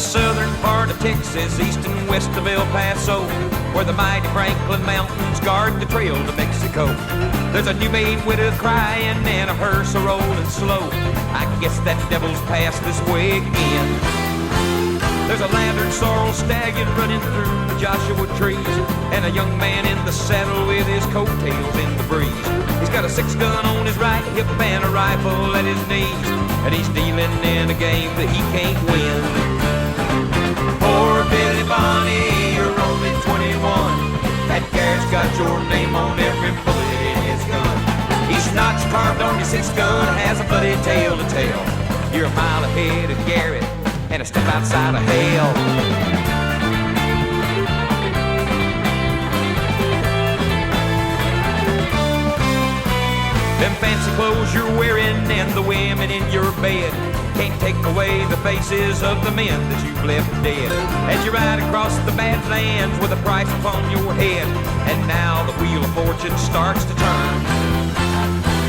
southern part of Texas, east and west of El Paso, where the mighty Franklin Mountains guard the trail to Mexico. There's a new made widow crying and a hearse a-rolling slow. I guess that devil's passed this way again. There's a lantern sorrel stallion running through the Joshua trees, and a young man in the saddle with his coattails in the breeze. He's got a 6-gun on his right hip and a rifle at his knees, and he's dealing in a game that he can't win. Poor Billy Bonnie, you're only 21. That Garrett's got your name on every bullet in his gun. Each notch carved on your 6-gun has a bloody tale to tell. You're a mile ahead of Garrett and a step outside of hell. Them fancy clothes you're wearing and the women in your bed can't take away the faces of the men that you've left dead. As you ride across the Badlands with a price upon your head, and now the wheel of fortune starts to turn.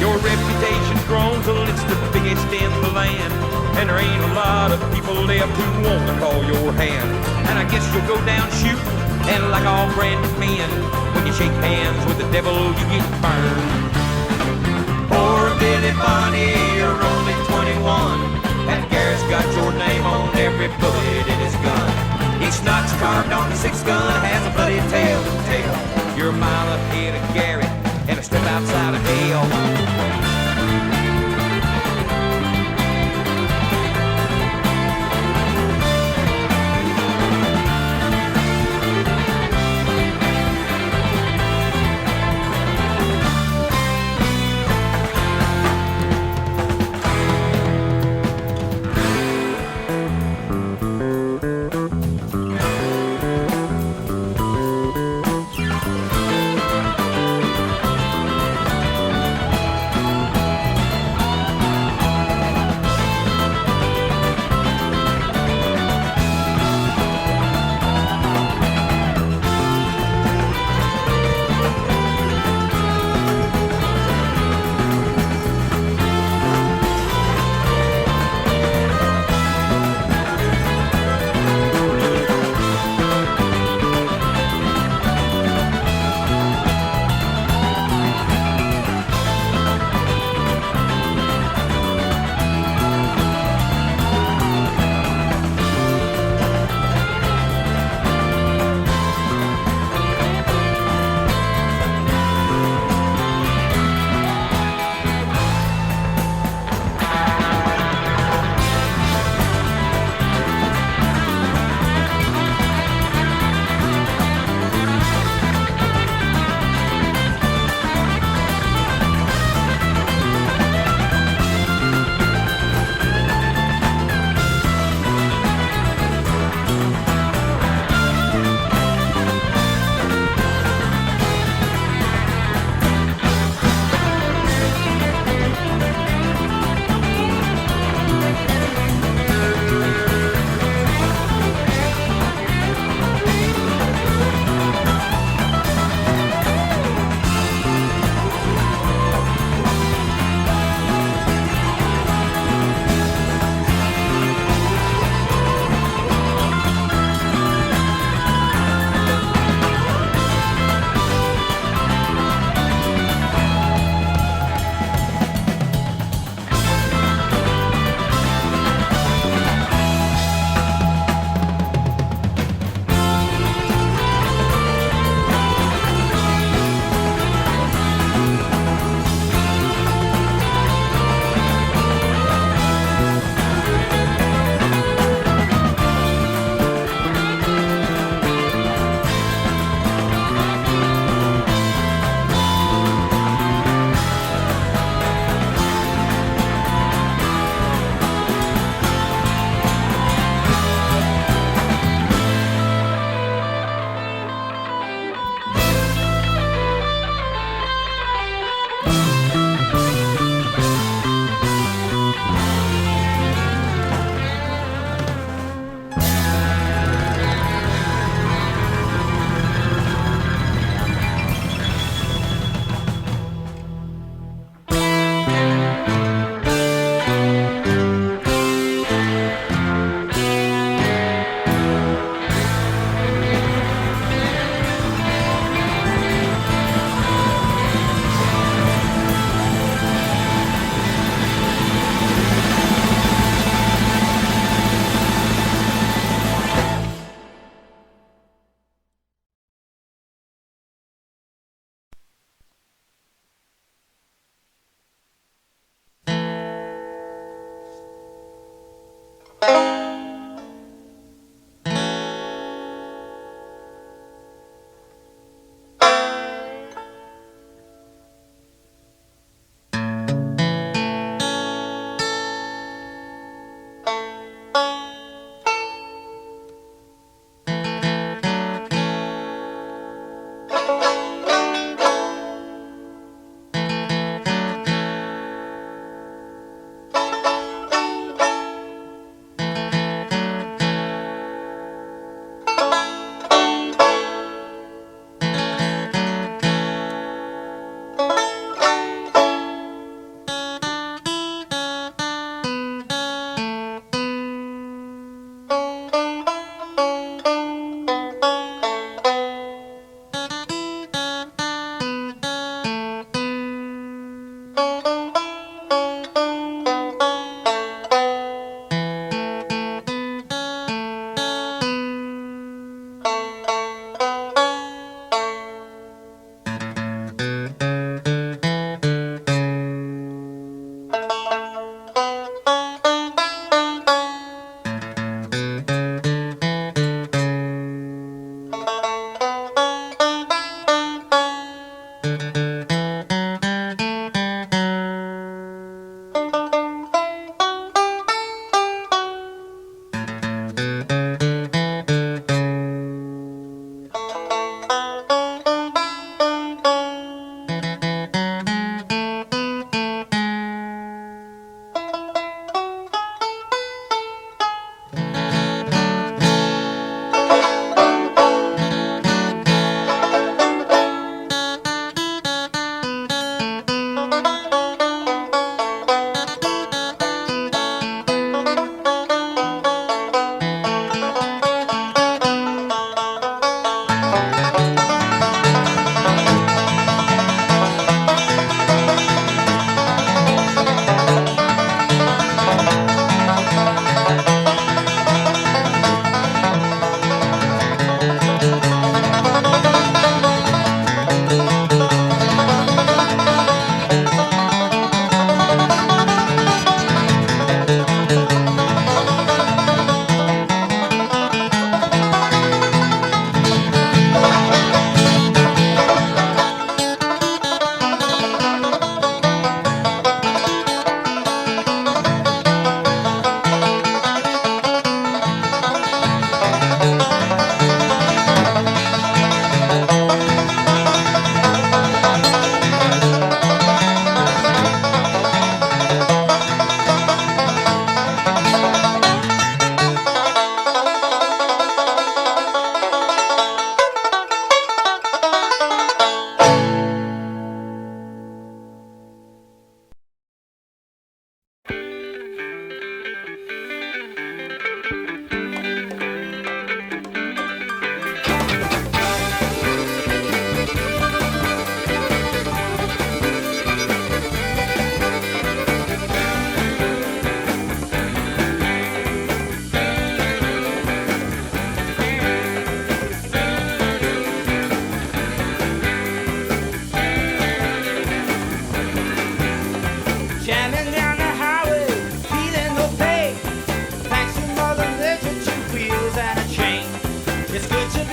Your reputation's grown till it's the biggest in the land, and there ain't a lot of people left who want to call your hand. And I guess you'll go down shooting, and like all branded men, when you shake hands with the devil, you get burned. Poor Billy Bonnie, you're only 21. And Garrett's got your name on every bullet in his gun. Each notch carved on the 6-gun has a bloody tale to tell. You're a mile ahead of Garrett and a step outside of hell.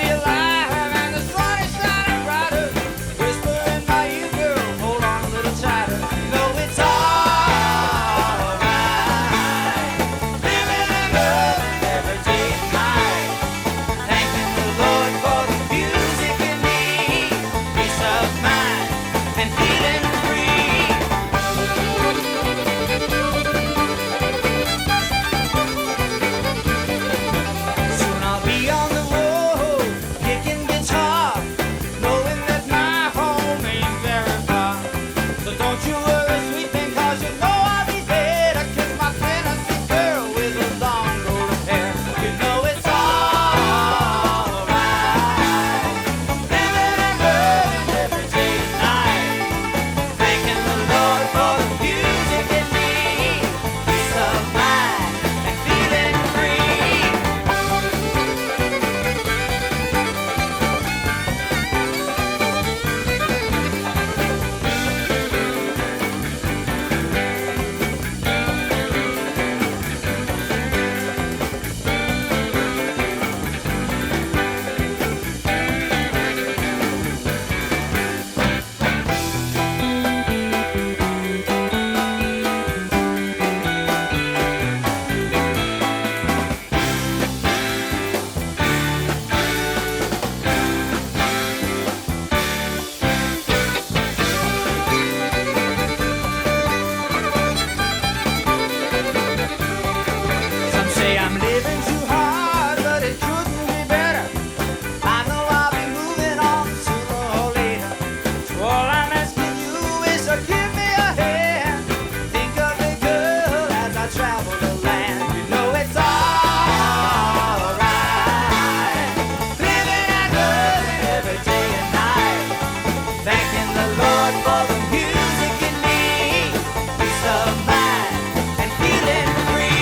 me alive, and the sun is shining brighter. Whisper in my ear, girl, hold on a little tighter. You know it's alright, living and loving every day and night, thanking the Lord for the music in me, peace of mind and feeling free. Soon I'll be on the road, kicking guitar, knowing that my home ain't very far. So don't you worry, sweet thing, 'cause you know I'll be there to kiss my Tennessee girl with a long golden hair. You know it's alright, living and loving every day and night, thanking the Lord for the music in me, peace of mind and feeling free. Some say I'm living too hard, but it couldn't be better. I know I'll be moving on sooner or later. So all I'm asking you is to give me a hand. Think of me, girl, as I travel the land. You know it's alright, living and loving every day and night, thanking the Lord for the music in me, peace of mind and feeling free.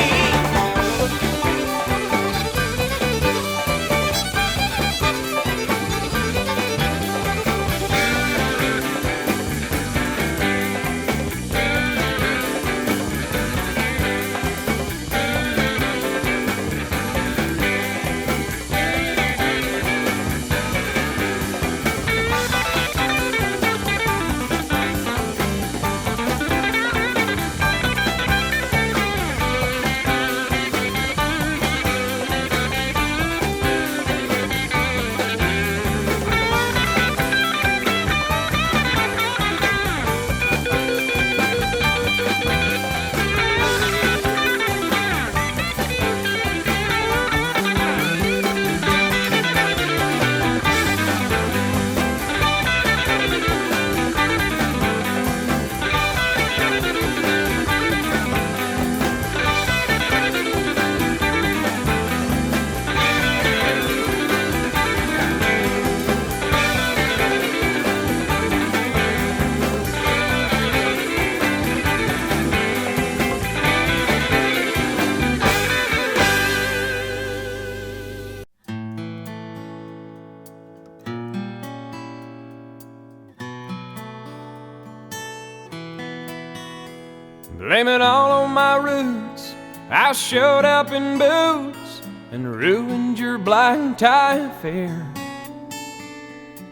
Blame it all on my roots. I showed up in boots and ruined your black tie affair.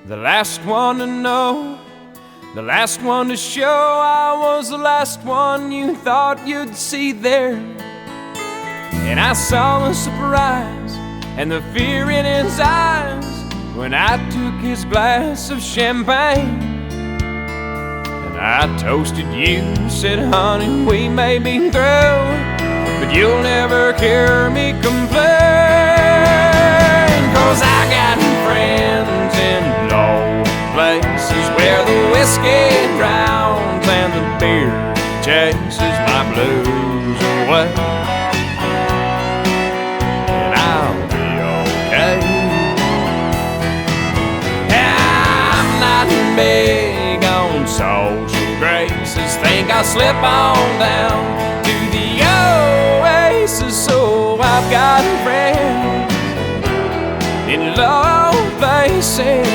The last one to know, the last one to show, I was the last one you thought you'd see there. And I saw the surprise and the fear in his eyes when I took his glass of champagne. I toasted you, said, honey, we may be through, but you'll never hear me complain. 'Cause I got friends in low places where the whiskey drowns and the beer chases my blues away. And I'll be okay. I'm not big on social graces. Think I'll slip on down to the oasis. So I've got friends in low places.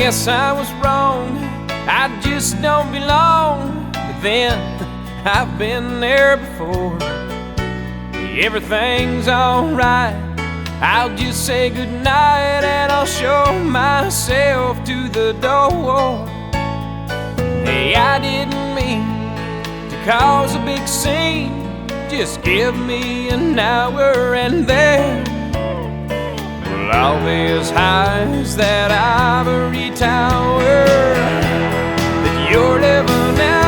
guess I was wrong, I just don't belong. But then, I've been there before. Everything's alright, I'll just say goodnight and I'll show myself to the door. Hey, I didn't mean to cause a big scene. Just give me an hour and then I'll be as high as that ivory tower that you're living in.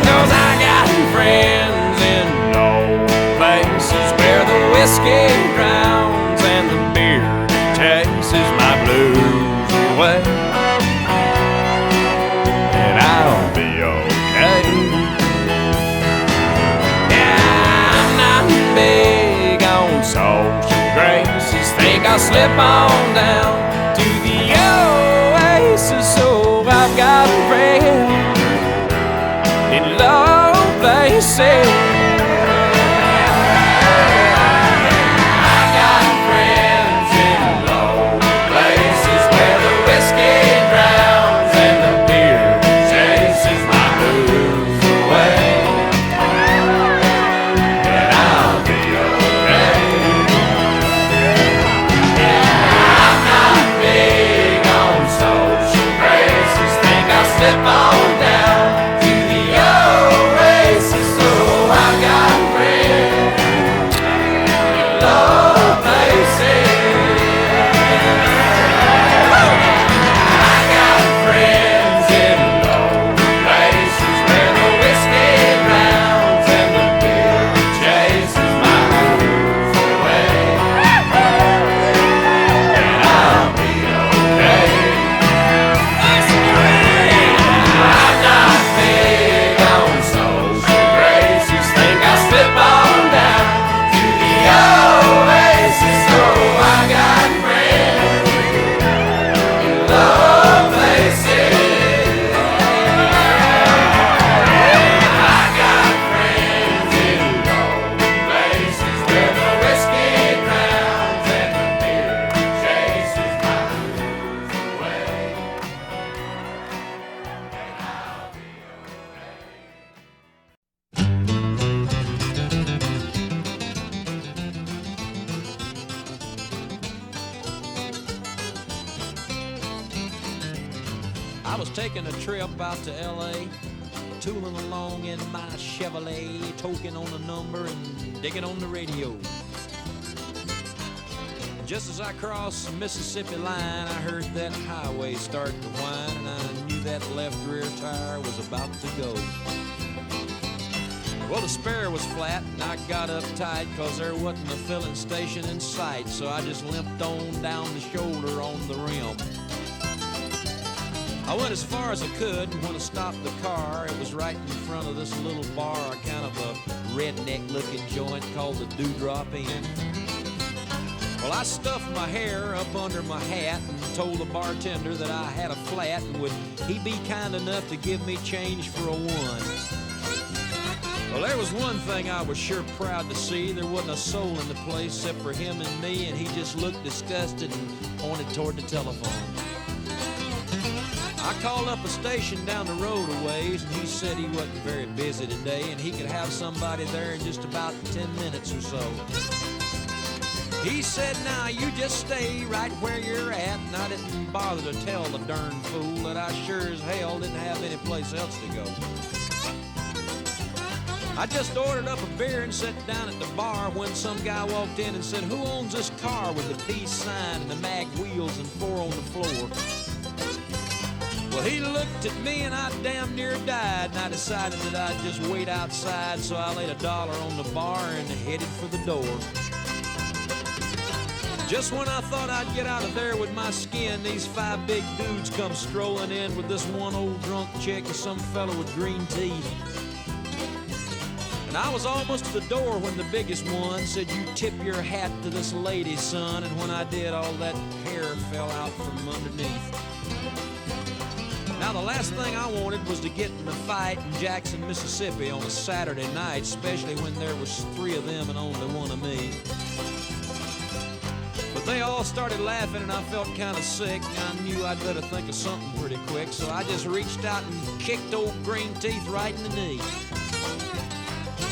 'Cause I got friends in low places where the whiskey drowns and the beer chases my blues away. And I'll be okay. Yeah, I'm not big on social graces. Think I'll slip on down to the oasis. So I've got friends in low places. I was taking a trip out to L.A., tooling along in my Chevrolet, toking on a number and digging on the radio. Just as I crossed the Mississippi line, I heard that highway start to whine, and I knew that left rear tire was about to go. Well, the spare was flat, and I got uptight, 'cause there wasn't a filling station in sight, so I just limped on down the shoulder on the rim. I went as far as I could, and when I stopped the car, it was right in front of this little bar, kind of a redneck-looking joint called the Dewdrop Inn. Well, I stuffed my hair up under my hat and told the bartender that I had a flat, and would he be kind enough to give me change for a one. Well, there was one thing I was sure proud to see. There wasn't a soul in the place except for him and me, and he just looked disgusted and pointed toward the telephone. I called up a station down the road a ways, and he said he wasn't very busy today, and he could have somebody there in just about 10 minutes or so. He said, now you just stay right where you're at, and I didn't bother to tell the darn fool that I sure as hell didn't have any place else to go. I just ordered up a beer and sat down at the bar when some guy walked in and said, who owns this car with the peace sign and the mag wheels and 4 on the floor? Well, he looked at me and I damn near died, and I decided that I'd just wait outside, so I laid $1 on the bar and headed for the door. Just when I thought I'd get out of there with my skin, these 5 big dudes come strolling in with this one old drunk chick and some fellow with green teeth. And I was almost to the door when the biggest one said, you tip your hat to this lady, son, and when I did, all that hair fell out from underneath. Now, the last thing I wanted was to get in a fight in Jackson, Mississippi on a Saturday night, especially when there was 3 of them and only 1 of me. But But they all started laughing and I felt kind of sick. I knew I'd better think of something pretty quick, so I just reached out and kicked old Green Teeth right in the knee.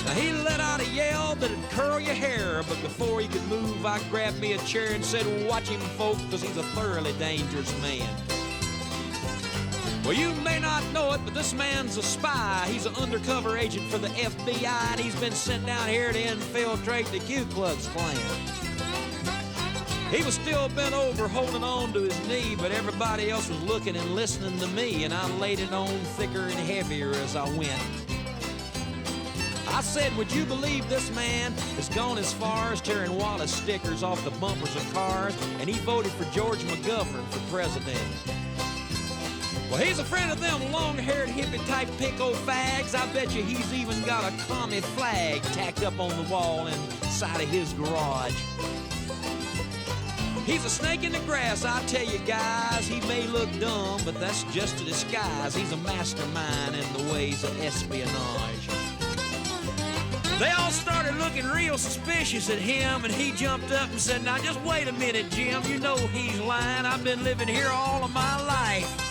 Now he let out a yell that'd curl your hair, but before he could move, I grabbed me a chair and said, watch him, folks, because he's a thoroughly dangerous man. Well, you may not know it, but this man's a spy. He's an undercover agent for the FBI, and he's been sent down here to infiltrate the Ku Klux Klan. He was still bent over, holding on to his knee, but everybody else was looking and listening to me, and I laid it on thicker and heavier as I went. I said, would you believe this man has gone as far as tearing Wallace stickers off the bumpers of cars, and he voted for George McGovern for president. Well, he's a friend of them long-haired hippie-type pinko fags. I bet you he's even got a commie flag tacked up on the wall inside of his garage. He's a snake in the grass, I tell you guys. He may look dumb, but that's just a disguise. He's a mastermind in the ways of espionage. They all started looking real suspicious at him, and he jumped up and said, now just wait a minute, Jim. You know he's lying. I've been living here all of my life.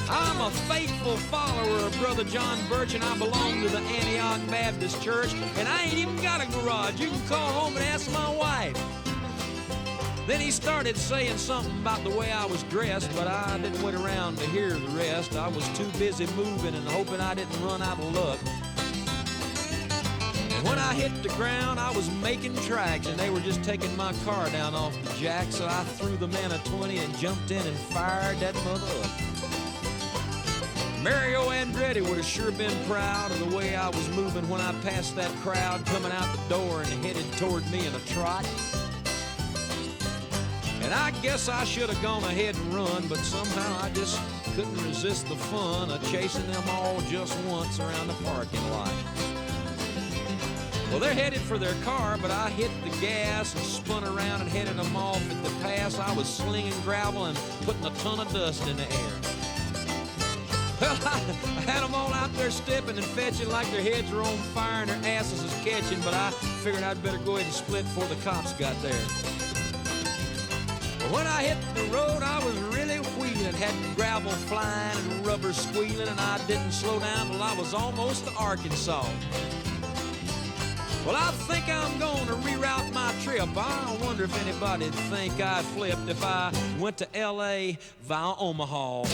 I'm a faithful follower of Brother John Birch, and I belong to the Antioch Baptist Church, and I ain't even got a garage. You can call home and ask my wife. Then he started saying something about the way I was dressed, but I didn't wait around to hear the rest. I was too busy moving and hoping I didn't run out of luck. And when I hit the ground, I was making tracks, and they were just taking my car down off the jack, so I threw the man a 20 and jumped in and fired that mother up. Mario Andretti would have sure been proud of the way I was moving when I passed that crowd coming out the door and headed toward me in a trot. And I guess I should have gone ahead and run, but somehow I just couldn't resist the fun of chasing them all just once around the parking lot. Well, they're headed for their car, but I hit the gas and spun around and headed them off at the pass. I was slinging gravel and putting a ton of dust in the air. Well, I had them all out there stepping and fetching like their heads were on fire and their asses was catching, but I figured I'd better go ahead and split before the cops got there. Well, when I hit the road, I was really wheeling, had gravel flying and rubber squealing, and I didn't slow down till I was almost to Arkansas. Well, I think I'm going to reroute my trip. I wonder if anybody'd think I flipped if I went to L.A. via Omaha.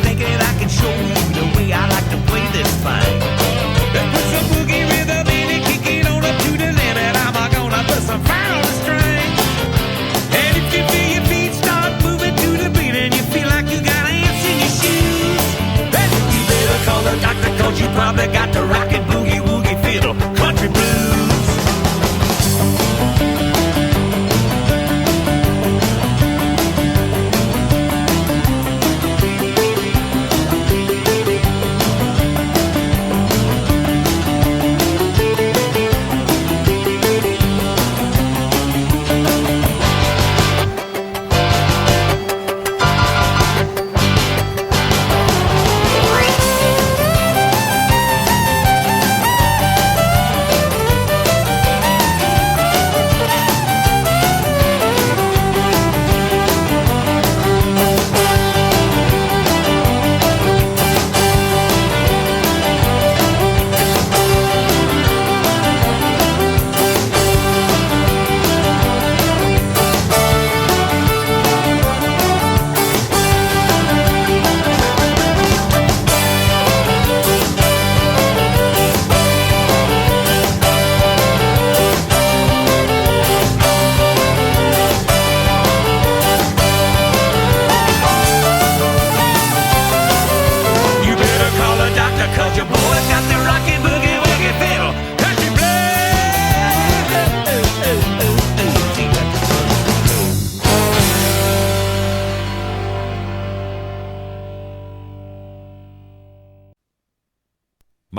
Thinking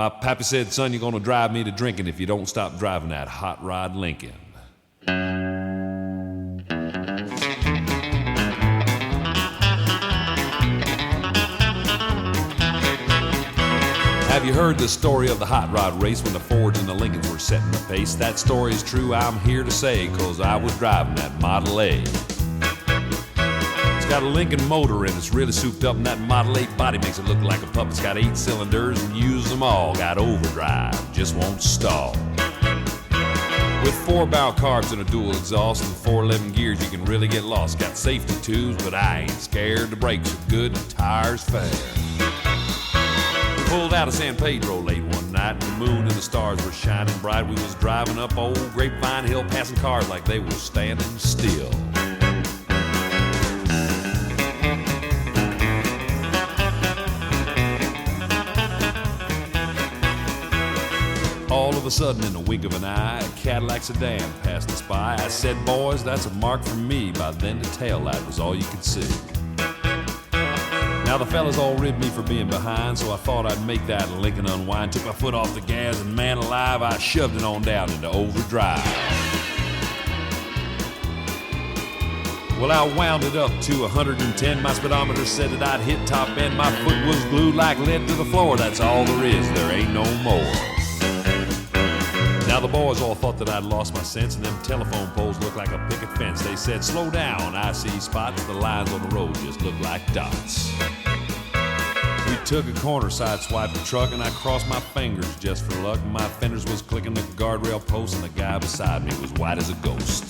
My pappy said, son, you're gonna drive me to drinking if you don't stop driving that hot rod Lincoln. Have you heard the story of the hot rod race when the Fords and the Lincolns were setting the pace? That story is true, I'm here to say, 'cause I was driving that Model A. It's got a Lincoln motor and it's really souped up, and that Model A body makes it look like a pup. It's got 8 cylinders and use them all. Got overdrive, just won't stall. With 4 barrel carbs and a dual exhaust and 411 gears, you can really get lost. Got safety tubes, but I ain't scared. The brakes are good, the tires fair. Pulled out of San Pedro late one night, and the moon and the stars were shining bright. We was driving up old Grapevine Hill, passing cars like they were standing still. All of a sudden, in the wink of an eye, a Cadillac sedan passed us by. I said, boys, that's a mark from me. By then, the taillight was all you could see. Now the fellas all ribbed me for being behind, so I thought I'd make that Lincoln unwind. Took my foot off the gas, and man alive, I shoved it on down into overdrive. Well, I wound it up to 110. My speedometer said that I'd hit top end. My foot was glued like lead to the floor. That's all there is, there ain't no more. Now the boys all thought that I'd lost my sense, and them telephone poles looked like a picket fence. They said, slow down, I see spots. The lines on the road just look like dots. We took a corner, sideswiped the truck, and I crossed my fingers just for luck. My fenders was clicking the guardrail post, and the guy beside me was white as a ghost.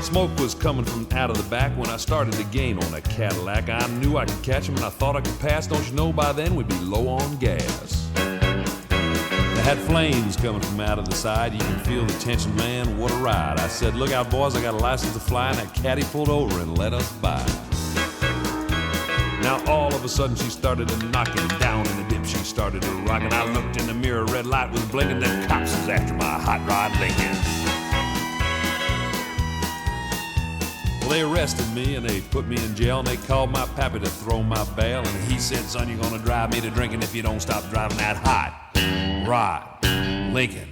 Smoke was coming from out of the back when I started to gain on that Cadillac. I knew I could catch him and I thought I could pass. Don't you know by then we'd be low on gas. They had flames coming from out of the side. You can feel the tension, man, what a ride. I said, look out, boys, I got a license to fly. And that caddy pulled over and let us by. Now all of a sudden she started to knock him down in the dip. She started to rock, and I looked in the mirror, red light was blinking. Them cops was after my hot rod Lincoln. Well, they arrested me and they put me in jail, and they called my pappy to throw my bail. And he said, son, you're gonna drive me to drinking if you don't stop driving that hot rod Lincoln.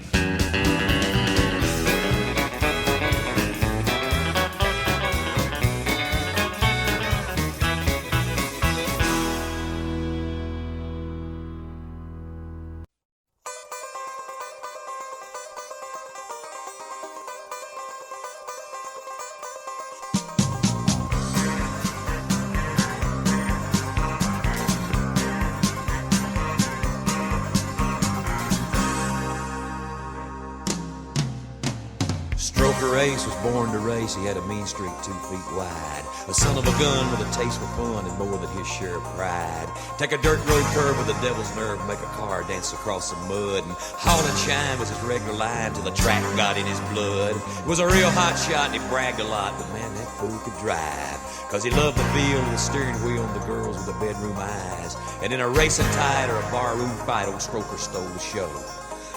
Ace was born to race. He had a mean streak 2 feet wide. A son of a gun with a taste for fun and more than his share of pride. Take a dirt road curve with a devil's nerve, make a car dance across the mud, and haul and shine was his regular line till the track got in his blood. He was a real hot shot and he bragged a lot, but man, that fool could drive. 'Cause he loved the feel of the steering wheel and the girls with the bedroom eyes. And in a racing tide or a barroom fight, old Stroker stole the show.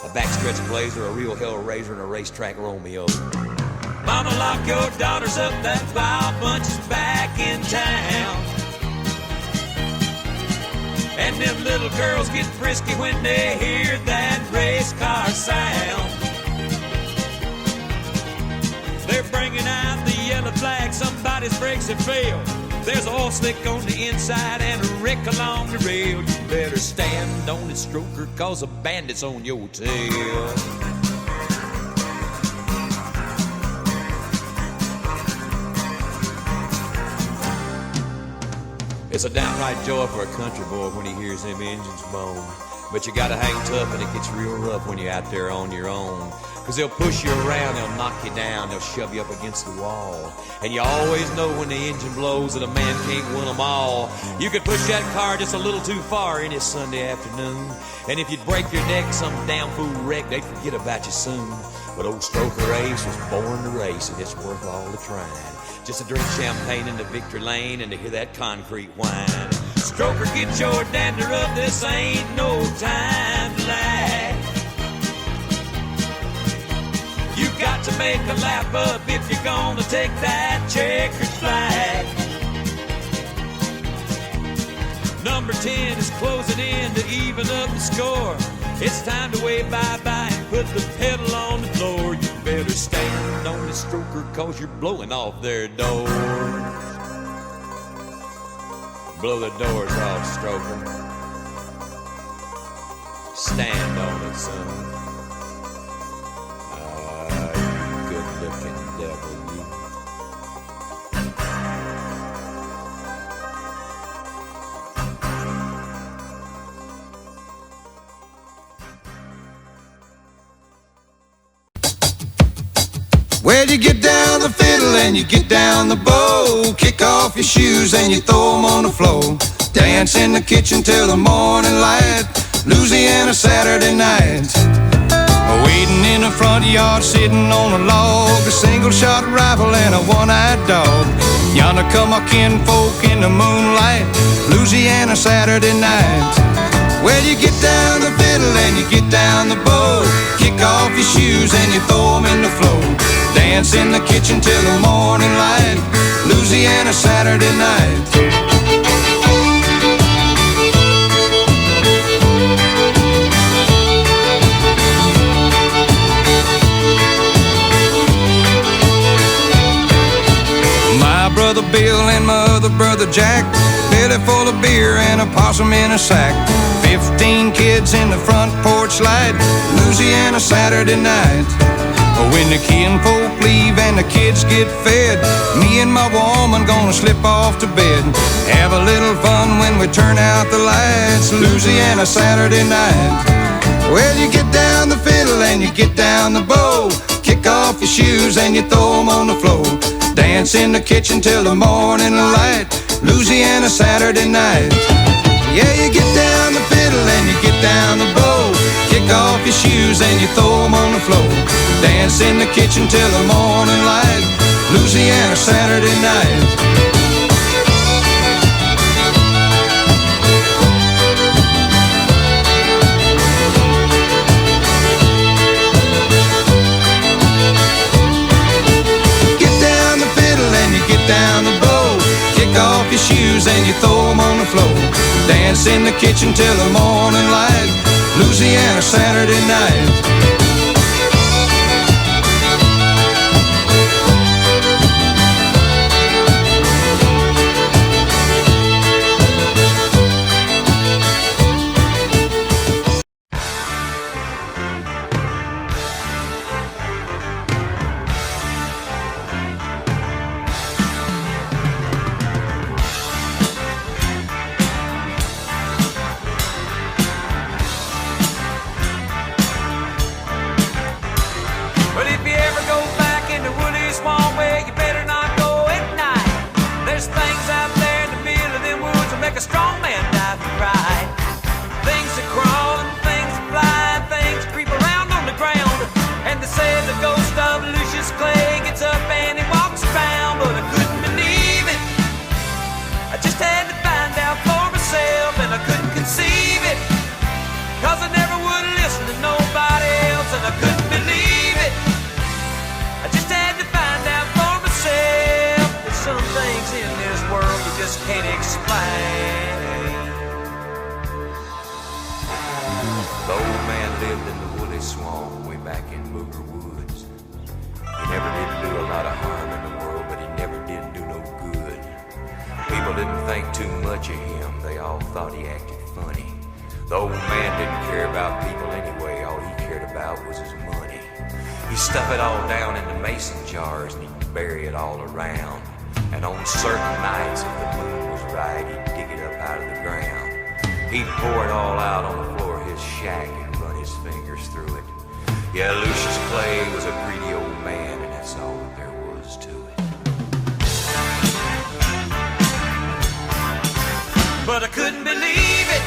A backstretch blazer, a real hellraiser, and a racetrack Romeo. Mama, lock your daughters up, that wild bunch is back in town. And them little girls get frisky when they hear that race car sound. They're bringing out the yellow flag, somebody's brakes have failed. There's oil slick on the inside and a wreck along the rail. You better stand on it, Stroker, 'cause a bandit's on your tail. It's a downright joy for a country boy when he hears them engines moan. But you gotta hang tough and it gets real rough when you're out there on your own. 'Cause they'll push you around, they'll knock you down, they'll shove you up against the wall. And you always know when the engine blows that a man can't win them all. You could push that car just a little too far any Sunday afternoon, and if you'd break your neck, some damn fool wreck, they'd forget about you soon. But old Stroker Ace was born to race, and it's worth all the trying. Just to drink champagne in the victory lane and to hear that concrete whine. Stroker, get your dander up, this ain't no time to lag. You got to make a lap up if you're gonna take that checkered flag. Number 10 is closing in to even up the score. It's time to wave bye-bye and put the pedal on the floor. You better stand on the stroker, cause you're blowing off their doors. Blow the doors off, stroker. Stand on it, son. Ah, you good-looking devil, you. Well, you get down the fiddle and you get down the bow. Kick off your shoes and you throw them on the floor. Dance in the kitchen till the morning light. Louisiana Saturday night. Waiting in the front yard, sitting on a log. A single-shot rifle and a one-eyed dog. Yonder come our kinfolk in the moonlight. Louisiana Saturday night. Well, you get down the fiddle and you get down the bow. Kick off your shoes and you throw them in the floor. Dance in the kitchen till the morning light. Louisiana Saturday night. My brother Bill and my other brother Jack, belly full of beer and a possum in a sack. 15 kids in the front porch light. Louisiana Saturday night. When the kinfolk leave and the kids get fed, me and my woman gonna slip off to bed. Have a little fun when we turn out the lights. Louisiana Saturday night. Well, you get down the fiddle and you get down the bow. Kick off your shoes and you throw them on the floor. Dance in the kitchen till the morning light. Louisiana Saturday night. Yeah, you get down the fiddle and you get down the bow. Kick off your shoes and you throw them on the floor. Dance in the kitchen till the morning light. Louisiana Saturday night. Get down the fiddle and you get down the bow. Kick off your shoes and you throw them on the floor. Dance in the kitchen till the morning light. Louisiana Saturday night. Make a strong man die for pride. Things that crawl and things that fly and things that creep around on the ground. And they say the ghost of Lucius Clay gets up and he walks around, but I couldn't believe it. I just had to find out for myself, and I couldn't conceive it, cause I never would listen to nobody else, and I couldn't believe it. I just had to find out for myself. There's some things in this world you just can't explain. The old man lived in the woolly swamp way back in Booger Woods. He never did do a lot of harm in the world, but he never did do no good. People didn't think too much of him. They all thought he acted funny. The old man didn't care about people anyway. All he cared about was his money. He'd stuff it all down into mason jars and he'd bury it all around. And on certain nights, if the moon was right, he'd dig it up out of the ground. He'd pour it all out on the floor of his shack and run his fingers through it. Yeah, Lucius Clay was a greedy old man, and that's all that there was to it. But I couldn't believe it.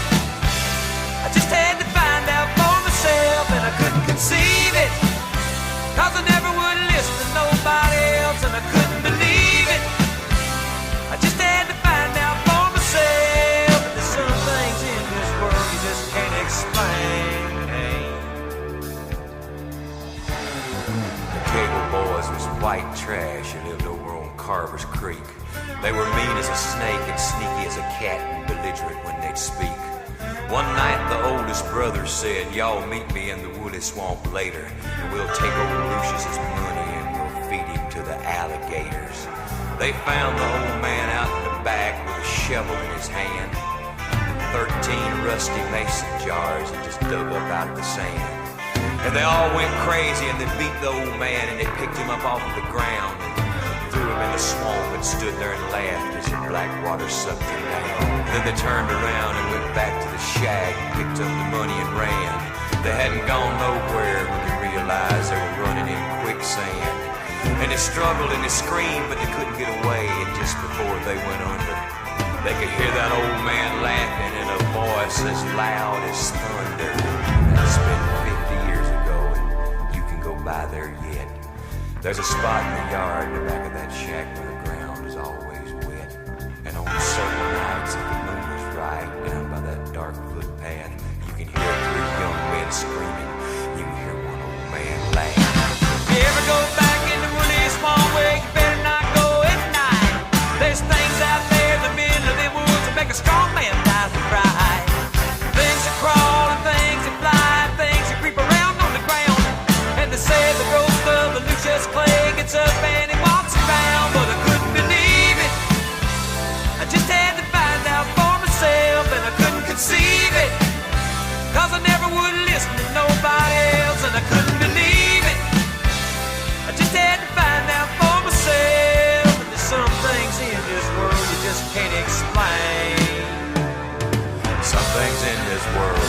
I just had to find out for myself, and I couldn't conceive it, cause I never would listen to nobody else, and I couldn't believe it. I just had to find out for myself. There's some things in this world you just can't explain. The cable white trash who lived over on Carver's Creek. They were mean as a snake and sneaky as a cat and belligerent when they'd speak. One night the oldest brother said, "Y'all meet me in the woolly swamp later, and we'll take old Lucius's money and we'll feed him to the alligators." They found the old man out in the back with a shovel in his hand, 13 rusty mason jars he just dug up out of the sand. And they all went crazy and they beat the old man and they picked him up off of the ground and threw him in the swamp and stood there and laughed as the black water sucked him down. Then they turned around and went back to the shack and picked up the money and ran. They hadn't gone nowhere when they realized they were running in quicksand. And they struggled and they screamed, but they couldn't get away. And just before they went under, they could hear that old man laughing in a voice as loud as thunder. That's been 50 years ago, and you can go by there yet. There's a spot in the yard in the back of that shack where the ground is always wet. And on certain nights, if the moon is right, down by that dark footpath, you can hear 3 young men screaming. You can hear one old man laugh. You ever go back in the woolly swamp where you better not go at night? There's things out there in the middle of the woods that make a strong man die to cry. Things that crawl and things that fly, things that creep around on the ground. And they say the ghost of the Lucius Clay gets up and he walks around, but I couldn't believe it. I just had to find out for myself, and I couldn't conceive it, 'cause I never would listen to nobody else, and I couldn't believe it. I just had to find out for myself. And there's some things in this world you just can't explain. Some things in this world